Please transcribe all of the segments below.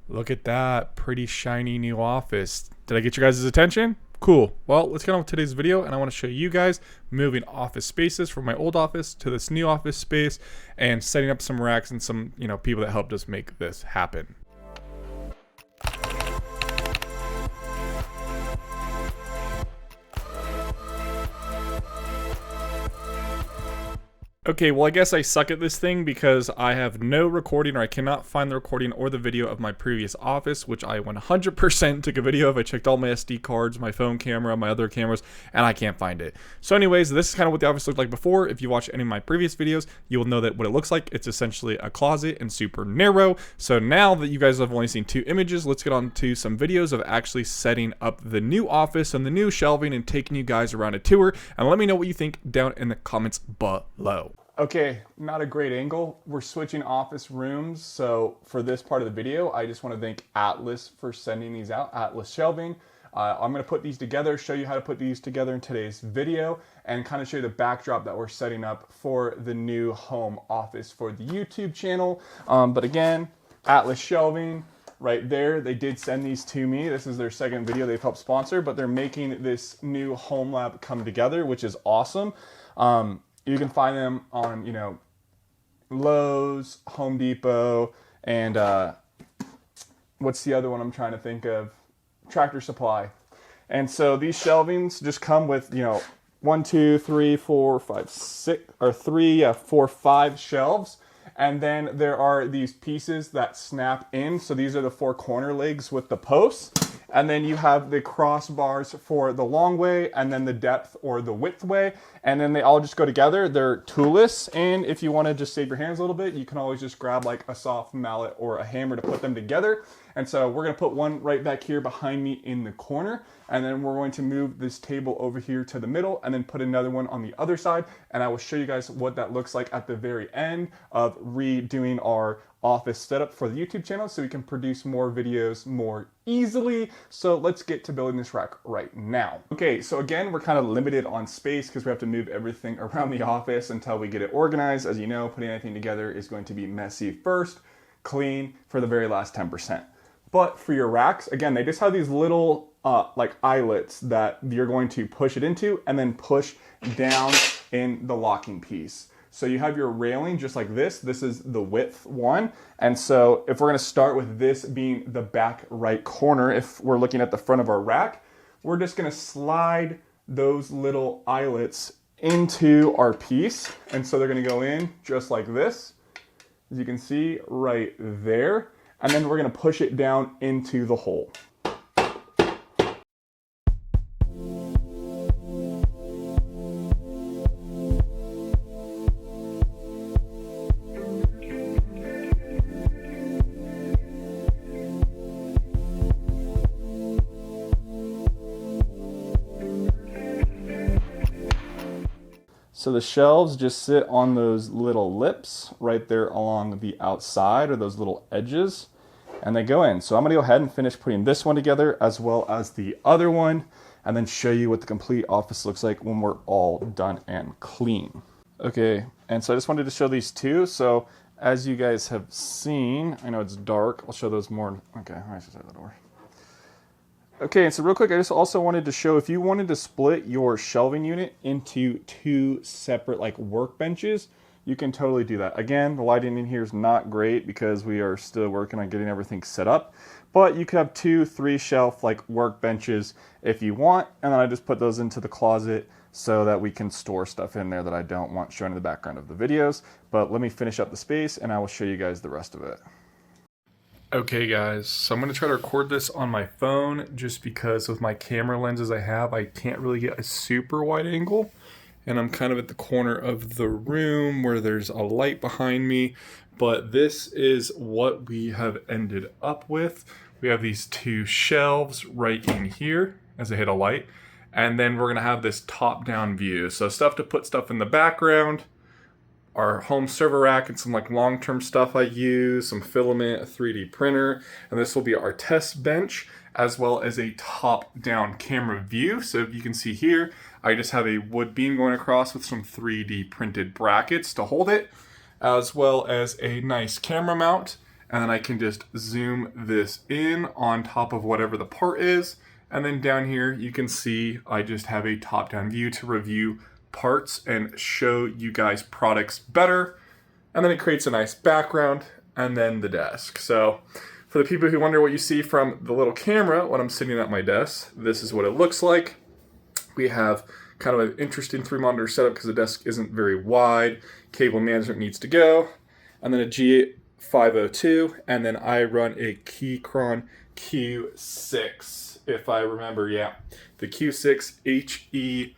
Look at that pretty shiny new office. Did I get your guys' attention? Cool. Well, let's get on with today's video, and I want to show you guys moving office spaces from my old office to this new office space and setting up some racks and some, people that helped us make this happen. Okay, well, I guess I suck at this thing because I have no recording, or I cannot find the recording or the video of my previous office, which I 100% took a video of. I checked all my SD cards, my phone camera, my other cameras, and I can't find it. So anyways, this is kind of what the office looked like before. If you watch any of my previous videos, you will know that what it looks like. It's essentially a closet and super narrow. So now that you guys have only seen 2 images, let's get on to some videos of actually setting up the new office and the new shelving and taking you guys around a tour. And let me know what you think down in the comments below. Okay, not a great angle. We're switching office rooms, so for this part of the video, I just want to thank Atlas for sending these out, Atlas Shelving. I'm going to put these together, show you how to put these together in today's video, and kind of show you the backdrop that we're setting up for the new home office for the YouTube channel. But again, Atlas Shelving, right there, they did send these to me. This is their second video they've helped sponsor, but they're making this new Homelab come together, which is awesome. You can find them on, Lowe's, Home Depot, and what's the other one I'm trying to think of? Tractor Supply. And so these shelvings just come with, 1, 2, 3, 4, 5, 6, or 3, 4, 5 shelves. And then there are these pieces that snap in. So these are the 4 corner legs with the posts. And then you have the crossbars for the long way, and then the depth or the width way. And then they all just go together. They're toolless. And if you want to just save your hands a little bit, you can always just grab like a soft mallet or a hammer to put them together. And so we're going to put one right back here behind me in the corner. And then we're going to move this table over here to the middle and then put another one on the other side. And I will show you guys what that looks like at the very end of redoing our office setup for the YouTube channel so we can produce more videos more easily. So let's get to building this rack right now. Okay, so again, we're kind of limited on space because we have to move everything around the office until we get it organized. As you know, putting anything together is going to be messy first, clean for the very last 10%. But for your racks, again, they just have these little like eyelets that you're going to push it into and then push down in the locking piece. So you have your railing just like this. This is the width one. And so if we're going to start with this being the back right corner, if we're looking at the front of our rack, we're just going to slide those little eyelets into our piece. And so they're going to go in just like this, as you can see right there. And then we're going to push it down into the hole. So the shelves just sit on those little lips right there along the outside, or those little edges, and they go in. So I'm gonna go ahead and finish putting this one together as well as the other one, and then show you what the complete office looks like when we're all done and clean. Okay, and so I just wanted to show these two. So as you guys have seen, I know it's dark, I'll show those more. Okay, I should shut the door. Okay, and so real quick, I just also wanted to show if you wanted to split your shelving unit into 2 separate like workbenches, you can totally do that. Again, the lighting in here is not great because we are still working on getting everything set up, but you could have 2, 3 shelf like workbenches if you want, and then I just put those into the closet so that we can store stuff in there that I don't want showing in the background of the videos. But let me finish up the space and I will show you guys the rest of it. Okay guys, so I'm going to try to record this on my phone just because with my camera lenses I have, I can't really get a super wide angle. And I'm kind of at the corner of the room where there's a light behind me. But this is what we have ended up with. We have these 2 shelves right in here as I hit a light. And then we're going to have this top-down view. So stuff to put stuff in the background. Our home server rack and some like long-term stuff I use, some filament, a 3D printer, and this will be our test bench as well as a top-down camera view. So if you can see here, I just have a wood beam going across with some 3D printed brackets to hold it, as well as a nice camera mount. and then I can just zoom this in on top of whatever the part is. And then down here, you can see I just have a top-down view to review parts and show you guys products better. And then it creates a nice background and then the desk. So for the people who wonder what you see from the little camera when I'm sitting at my desk, this is what it looks like. We have kind of an interesting 3-monitor setup because the desk isn't very wide. Cable management needs to go. And then a G502, and then I run a Keychron Q6, if I remember, yeah. The Q6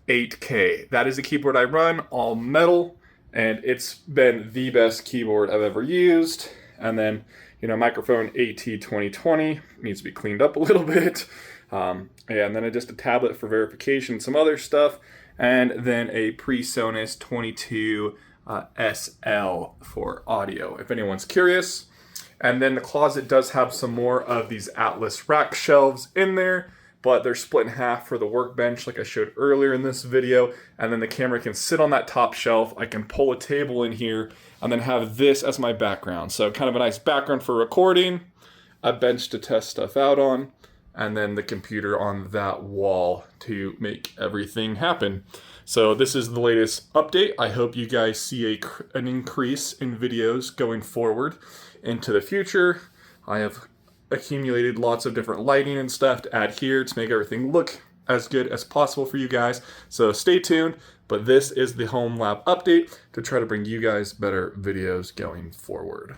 HE8K. That is the keyboard I run, all metal, and it's been the best keyboard I've ever used. And then, microphone AT2020 needs to be cleaned up a little bit. And then just a tablet for verification, some other stuff, and then a PreSonus 22 SL for audio, if anyone's curious. And then the closet does have some more of these Atlas rack shelves in there, but they're split in half for the workbench like I showed earlier in this video. And then the camera can sit on that top shelf. I can pull a table in here and then have this as my background. So kind of a nice background for recording, a bench to test stuff out on, and then the computer on that wall to make everything happen. So this is the latest update. I hope you guys see an increase in videos going forward into the future. I have accumulated lots of different lighting and stuff to add here to make everything look as good as possible for you guys. So stay tuned, but this is the Homelab update to try to bring you guys better videos going forward.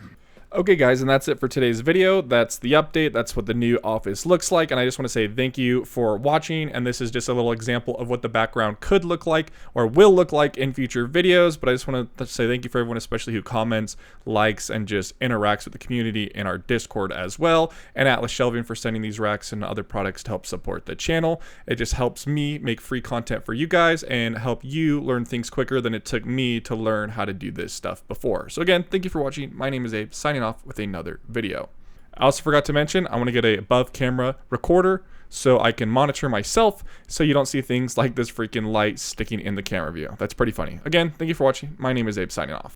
Okay guys, and that's it for today's video. That's the update. That's what the new office looks like. And I just want to say thank you for watching. And this is just a little example of what the background could look like or will look like in future videos. But I just want to say thank you for everyone, especially who comments, likes, and just interacts with the community in our Discord as well. And Atlas Shelving for sending these racks and other products to help support the channel. It just helps me make free content for you guys and help you learn things quicker than it took me to learn how to do this stuff before. So again, thank you for watching. My name is Abe, signing off with another video. I also forgot to mention I want to get a above camera recorder so I can monitor myself so you don't see things like this freaking light sticking in the camera view. That's pretty funny. Again, thank you for watching. My name is Abe, signing off.